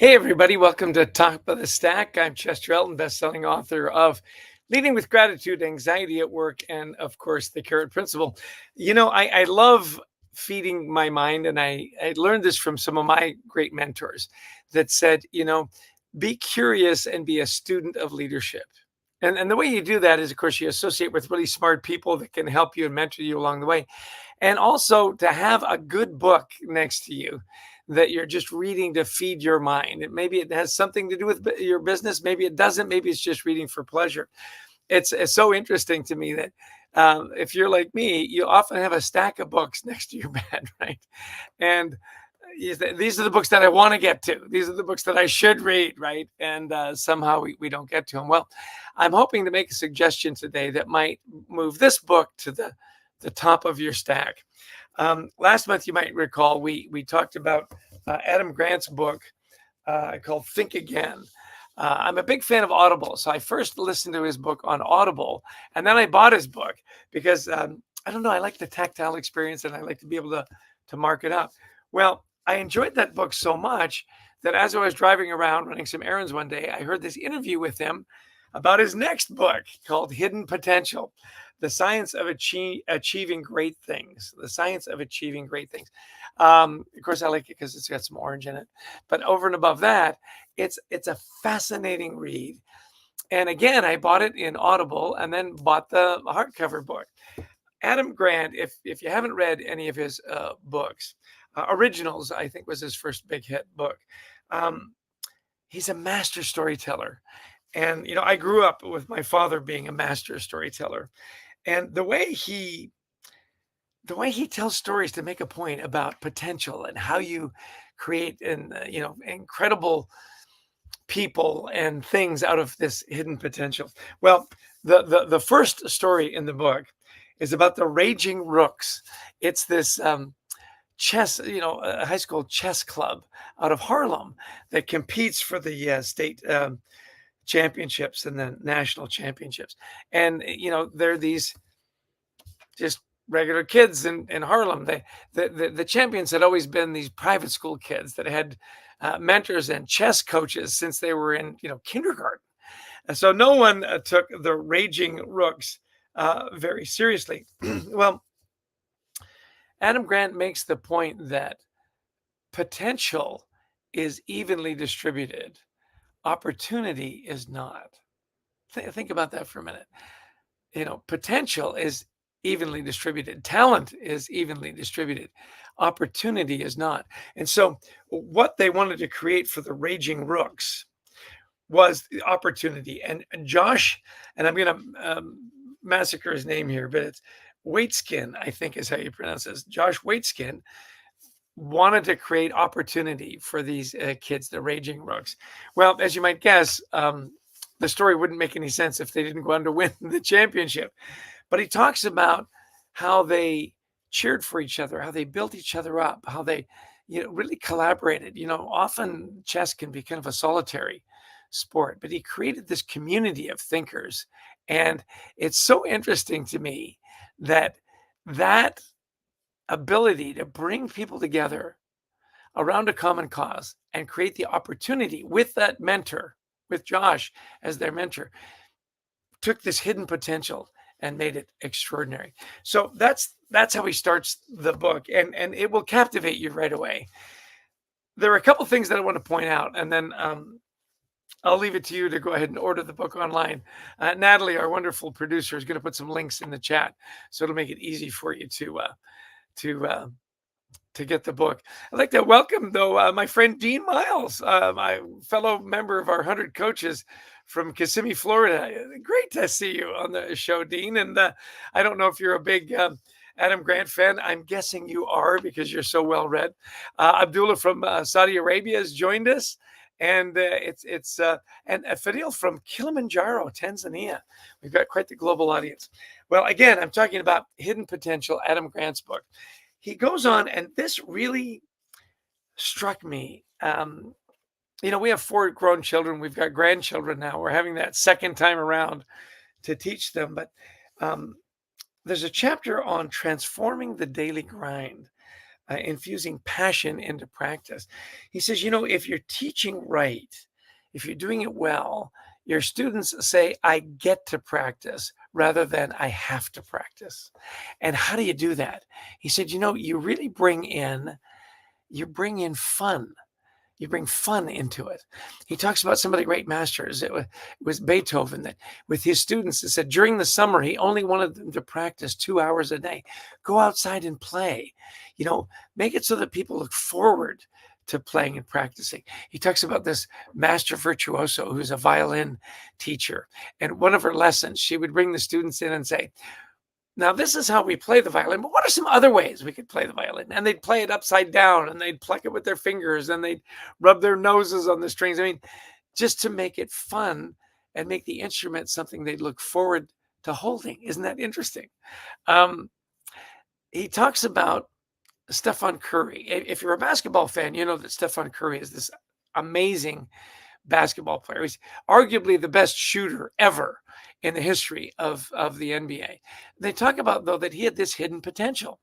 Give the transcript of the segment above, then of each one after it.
Hey, everybody, welcome to Top of the Stack. I'm Chester Elton, best-selling author of Leading with Gratitude, Anxiety at Work, and of course, the Carrot Principle. I love feeding my mind, and I learned this from some of my great mentors that said, be curious and be a student of leadership. And the way you do that is, of course, you associate with really smart people that can help you and mentor you along the way. And also to have a good book next to you that you're just reading to feed your mind. Maybe it has something to do with your business. Maybe it doesn't. Maybe it's just reading for pleasure. It's so interesting to me that if you're like me, you often have a stack of books next to your bed, right? And these are the books that I want to get to. These are the books that I should read, right? And somehow we don't get to them. Well, I'm hoping to make a suggestion today that might move this book to the top of your stack. Last month, you might recall, we talked about Adam Grant's book called Think Again. I'm a big fan of Audible. So I first listened to his book on Audible, and then I bought his book because I don't know, I like the tactile experience and I like to be able to mark it up. Well, I enjoyed that book so much that as I was driving around running some errands one day, I heard this interview with him about his next book called Hidden Potential: The Science of Achieving Great Things. The Science of Achieving Great Things. Of course, I like it because it's got some orange in it. But over and above that, it's a fascinating read. And again, I bought it in Audible and then bought the hardcover book. Adam Grant, if you haven't read any of his books, Originals, I think, was his first big hit book. He's a master storyteller. And, I grew up with my father being a master storyteller. And the way he tells stories to make a point about potential and how you create incredible people and things out of this hidden potential. Well, the first story in the book is about the Raging Rooks. It's this chess, a high school chess club out of Harlem that competes for the state championships and the national championships. And they're these just regular kids in Harlem. The champions had always been these private school kids that had mentors and chess coaches since they were in kindergarten. And so no one took the Raging Rooks very seriously. Well, Adam Grant makes the point that potential is evenly distributed. Opportunity is not. Think about that for a minute. Potential is evenly distributed. Talent is evenly distributed. Opportunity is not. And so what they wanted to create for the Raging Rooks was the opportunity. And Josh, and I'm going to massacre his name here, but it's Waitskin, I think is how you pronounce this. Josh Waitskin wanted to create opportunity for these kids, the Raging Rooks. Well, as you might guess, the story wouldn't make any sense if they didn't go on to win the championship. But he talks about how they cheered for each other, how they built each other up, how they really collaborated. Often chess can be kind of a solitary sport, but he created this community of thinkers. And it's so interesting to me that ability to bring people together around a common cause and create the opportunity with that mentor, with Josh as their mentor, took this hidden potential and made it extraordinary. So that's how he starts the book, and it will captivate you right away. There are a couple things that I want to point out, and then I'll leave it to you to go ahead and order the book online. Natalie, our wonderful producer, is going to put some links in the chat, so it'll make it easy for you to get the book. I'd like to welcome, though, my friend Dean Miles, my fellow member of our 100 coaches from Kissimmee, Florida. Great to see you on the show, Dean. And I don't know if you're a big Adam Grant fan. I'm guessing you are because you're so well read. Abdullah from Saudi Arabia has joined us. And and Fadil from Kilimanjaro, Tanzania. We've got quite the global audience. Well, again, I'm talking about Hidden Potential, Adam Grant's book. He goes on, and this really struck me. We have 4 grown children. We've got grandchildren now. We're having that second time around to teach them. But there's a chapter on transforming the daily grind infusing passion into practice. He says, if you're teaching right, if you're doing it well, your students say, I get to practice rather than I have to practice. And how do you do that? He said, you really bring in fun. You bring fun into it. He talks about some of the great masters. It was Beethoven that, with his students, it said during the summer, he only wanted them to practice 2 hours a day. Go outside and play. Make it so that people look forward to playing and practicing. He talks about this master virtuoso who's a violin teacher. And one of her lessons, she would bring the students in and say, now, this is how we play the violin, but what are some other ways we could play the violin? And they'd play it upside down, and they'd pluck it with their fingers, and they'd rub their noses on the strings. I mean, just to make it fun and make the instrument something they'd look forward to holding. Isn't that interesting? Um, he talks about Stephen Curry. If you're a basketball fan, you know that Stephen Curry is this amazing basketball player. He's arguably the best shooter ever in the history of the NBA. They talk about, though, that he had this hidden potential,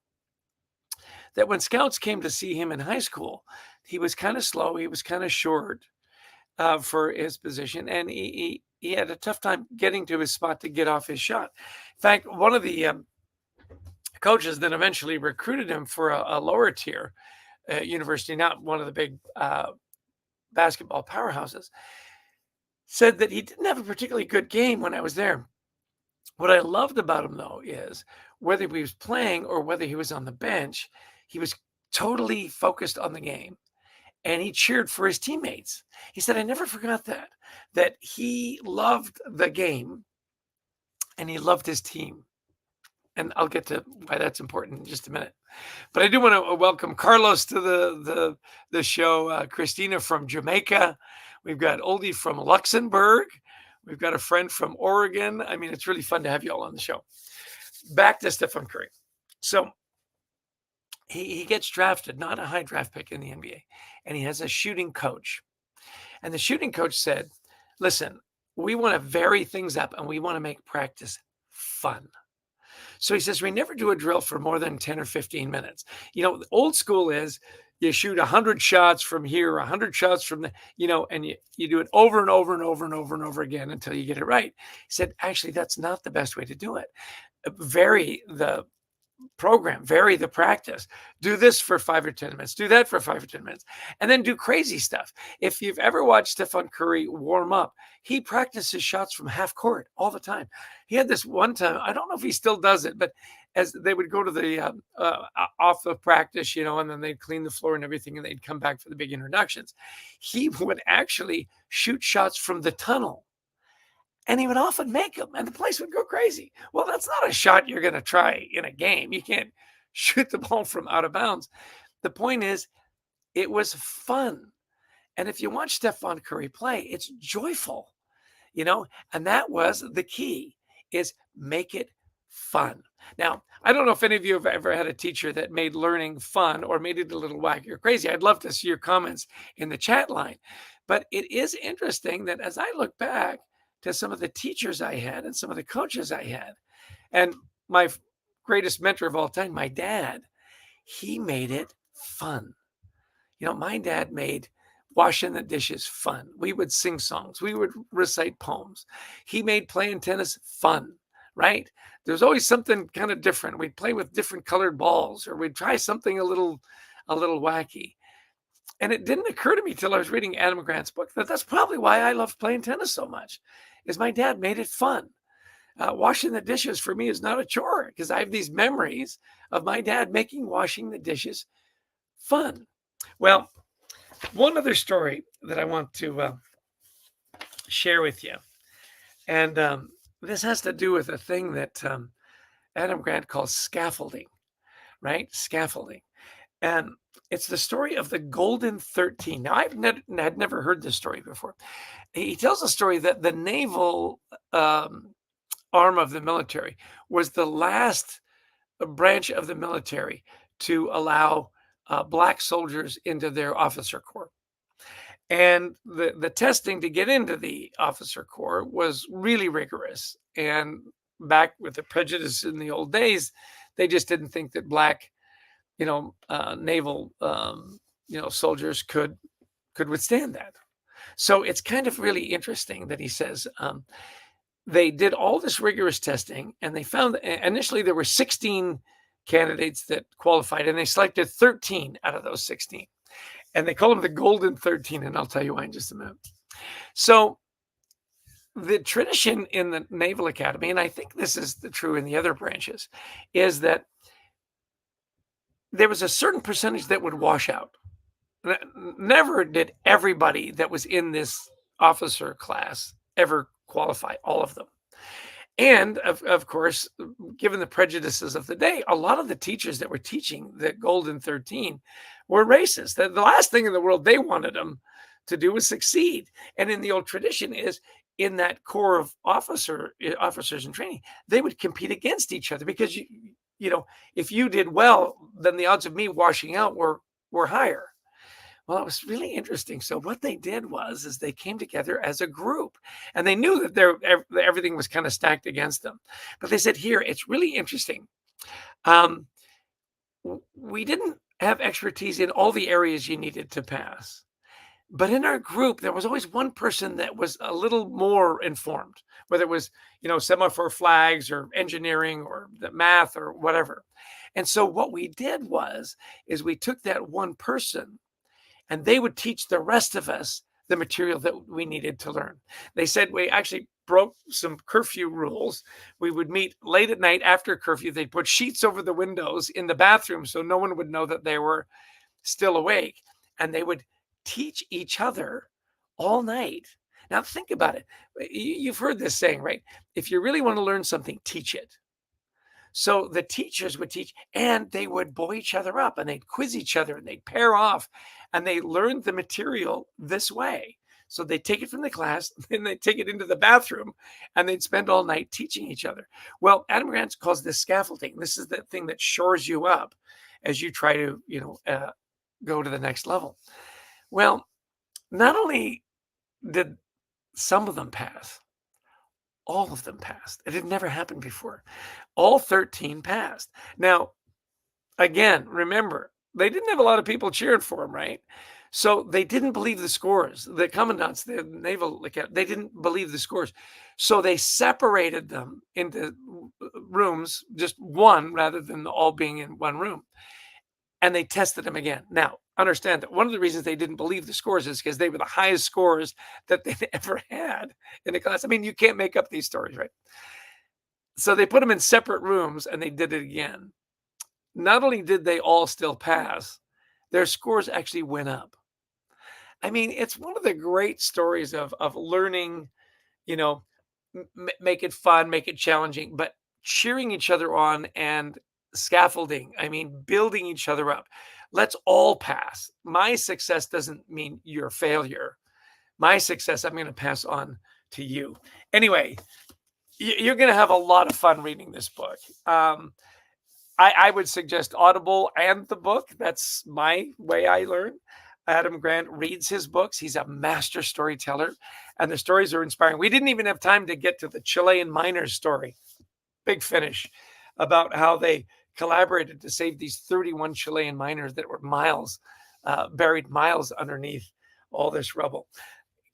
that when scouts came to see him in high school, he was kind of slow, he was kind of short for his position, and he had a tough time getting to his spot to get off his shot. In fact, one of the coaches that eventually recruited him for a lower tier university, not one of the big basketball powerhouses, said that he didn't have a particularly good game when I was there. What I loved about him, though, is whether he was playing or whether he was on the bench, he was totally focused on the game, and he cheered for his teammates. He said, I never forgot that he loved the game and he loved his team. And I'll get to why that's important in just a minute. But I do want to welcome Carlos to the show, Christina from Jamaica. We've got Oldie from Luxembourg. We've got a friend from Oregon. I mean, it's really fun to have you all on the show. Back to Stephen Curry. So he gets drafted, not a high draft pick in the NBA, and he has a shooting coach. And the shooting coach said, listen, we want to vary things up and we want to make practice fun. So he says, we never do a drill for more than 10 or 15 minutes. The old school is you shoot 100 shots from here, 100 shots from the, and you do it over and over and over and over and over again until you get it right. He said, actually, that's not the best way to do it. Vary the program, vary the practice. Do this for 5 or 10 minutes. Do that for 5 or 10 minutes. And then do crazy stuff. If you've ever watched Stephen Curry warm up, he practices shots from half court all the time. He had this one time, I don't know if he still does it, but as they would go to the off of practice, and then they'd clean the floor and everything, and they'd come back for the big introductions. He would actually shoot shots from the tunnel. And he would often make them, and the place would go crazy. Well, that's not a shot you're going to try in a game. You can't shoot the ball from out of bounds. The point is, it was fun. And if you watch Stephen Curry play, it's joyful, and that was the key, is make it fun. Now, I don't know if any of you have ever had a teacher that made learning fun or made it a little wacky or crazy. I'd love to see your comments in the chat line. But it is interesting that as I look back to some of the teachers I had and some of the coaches I had, and my greatest mentor of all time, my dad, he made it fun. My dad made washing the dishes fun. We would sing songs. We would recite poems. He made playing tennis fun, right? There's always something kind of different. We'd play with different colored balls, or we'd try something a little wacky. And it didn't occur to me till I was reading Adam Grant's book that that's probably why I love playing tennis so much, is my dad made it fun. Washing the dishes for me is not a chore, because I have these memories of my dad making washing the dishes fun. Well, one other story that I want to share with you, and this has to do with a thing that Adam Grant calls scaffolding, right? Scaffolding. And it's the story of the Golden 13. Now, had never heard this story before. He tells a story that the naval arm of the military was the last branch of the military to allow Black soldiers into their officer corps. And the testing to get into the officer corps was really rigorous. And back with the prejudice in the old days, they just didn't think that Black naval, soldiers could withstand that. So it's kind of really interesting that he says they did all this rigorous testing, and they found that initially there were 16 candidates that qualified, and they selected 13 out of those 16. And they call them the golden 13, and I'll tell you why in just a minute. So the tradition in the Naval Academy, and I think this is true in the other branches, is that there was a certain percentage that would wash out. Never did everybody that was in this officer class ever qualify, all of them. And of course, given the prejudices of the day, a lot of the teachers that were teaching the Golden 13 were racist. The last thing in the world they wanted them to do was succeed. And in the old tradition is in that core of officers in training, they would compete against each other because if you did well, then the odds of me washing out were higher. Well, it was really interesting. So what they did is they came together as a group, and they knew that everything was kind of stacked against them. But they said, here, it's really interesting. We didn't have expertise in all the areas you needed to pass. But in our group, there was always one person that was a little more informed, whether it was, semaphore flags or engineering or the math or whatever. And so what we did is we took that one person, and they would teach the rest of us the material that we needed to learn. They said we actually broke some curfew rules. We would meet late at night after curfew. They'd put sheets over the windows in the bathroom so no one would know that they were still awake. And they would teach each other all night. Now think about it. You've heard this saying, right? If you really want to learn something, teach it. So the teachers would teach, and they would buoy each other up, and they'd quiz each other, and they'd pair off, and they learned the material this way. So they'd take it from the class, and they'd take it into the bathroom, and they'd spend all night teaching each other. Well, Adam Grant calls this scaffolding. This is the thing that shores you up as you try to, go to the next level. Well, not only did some of them pass, all of them passed. It had never happened before. All 13 passed. Now, again, remember, they didn't have a lot of people cheering for them, right? So they didn't believe the scores. The commandants, the naval, they didn't believe the scores. So they separated them into rooms, just one rather than all being in one room. And they tested them again. Now, understand that one of the reasons they didn't believe the scores is because they were the highest scores that they'd ever had in the class. I mean, you can't make up these stories, right? So they put them in separate rooms, and they did it again. Not only did they all still pass, their scores actually went up. I mean, it's one of the great stories of learning, make it fun, make it challenging, but cheering each other on and scaffolding. I mean, building each other up. Let's all pass. My success doesn't mean your failure. My success, I'm going to pass on to you. Anyway, you're going to have a lot of fun reading this book. I would suggest Audible and the book. That's my way I learn. Adam Grant reads his books. He's a master storyteller, and the stories are inspiring. We didn't even have time to get to the Chilean miners story. Big finish about how they collaborated to save these 31 Chilean miners that were buried miles underneath all this rubble.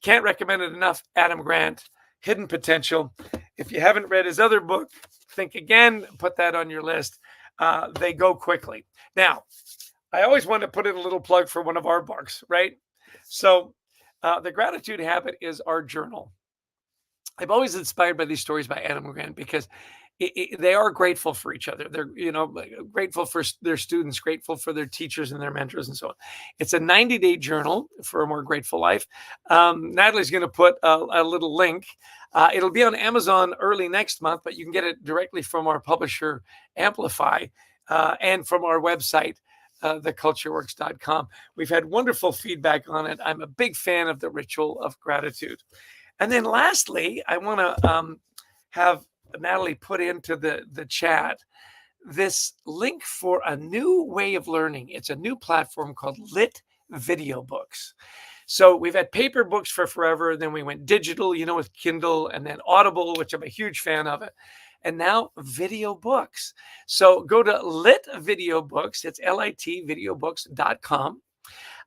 Can't recommend it enough. Adam Grant, Hidden Potential. If you haven't read his other book, think again, put that on your list. They go quickly. Now, I always want to put in a little plug for one of our books, right? So the Gratitude Habit is our journal. I'm always inspired by these stories by Adam Grant because they are grateful for each other. They're, grateful for their students, grateful for their teachers and their mentors and so on. It's a 90-day journal for a more grateful life. Natalie's going to put a little link. It'll be on Amazon early next month, but you can get it directly from our publisher, Amplify, and from our website, thecultureworks.com. We've had wonderful feedback on it. I'm a big fan of the ritual of gratitude. And then lastly, I want to have Natalie put into the chat this link for a new way of learning. It's a new platform called Lit Video Books. So we've had paper books for forever. Then we went digital, with Kindle, and then Audible, which I'm a huge fan of it. and now video books. So go to Lit Video Books. It's litvideobooks.com.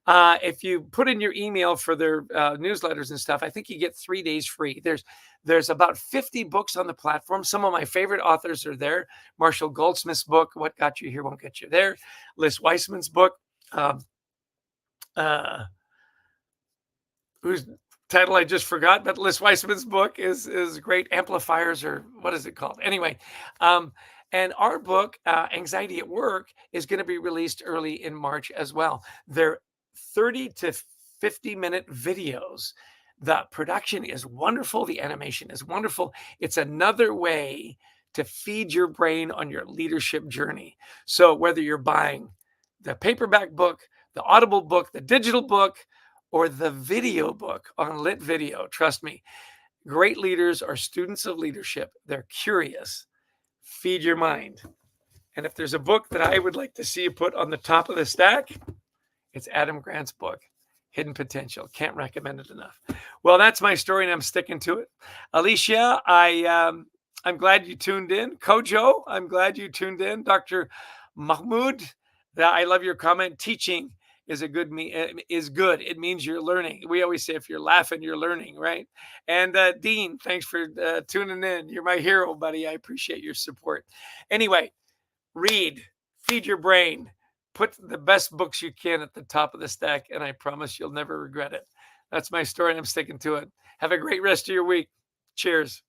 If you put in your email for their newsletters and stuff, I think you get 3 days free. There's about 50 books on the platform. Some of my favorite authors are there. Marshall Goldsmith's book, What Got You Here Won't Get You There. Liz Weissman's book, um, uh, whose title I just forgot, but Liz Weissman's book is great. Amplifiers, or what is it called? Anyway, and our book, Anxiety at Work, is going to be released early in March as well. They're 30 to 50-minute videos. The production is wonderful. The animation is wonderful. It's another way to feed your brain on your leadership journey. So whether you're buying the paperback book, the Audible book, the digital book, or the video book on Lit Video, trust me, great leaders are students of leadership. They're curious. Feed your mind. And if there's a book that I would like to see you put on the top of the stack, it's Adam Grant's book, Hidden Potential. Can't recommend it enough. Well, that's my story, and I'm sticking to it. Alicia, I'm glad you tuned in. Kojo, I'm glad you tuned in. Dr. Mahmoud, I love your comment. Teaching is good. It means you're learning. We always say if you're laughing, you're learning, right? And Dean, thanks for tuning in. You're my hero, buddy. I appreciate your support. Anyway, read, feed your brain, put the best books you can at the top of the stack, and I promise you'll never regret it. That's my story, and I'm sticking to it. Have a great rest of your week. Cheers.